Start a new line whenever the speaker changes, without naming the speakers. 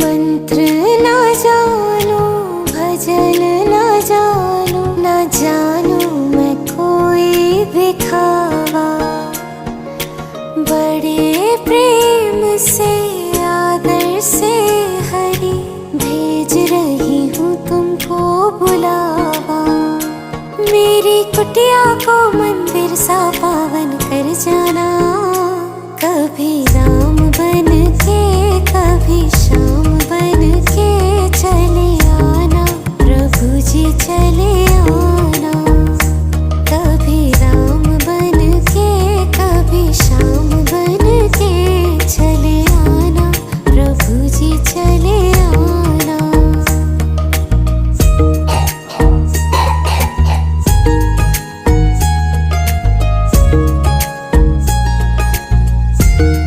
मंत्र ना जानू, भजन ना जानू, ना जानू मैं कोई दिखावा। बड़े प्रेम से आदर से हरी भेज रही हूँ तुमको बुलावा। मेरी कुटिया को मंदिर सा पावन कर जाना, कभी ना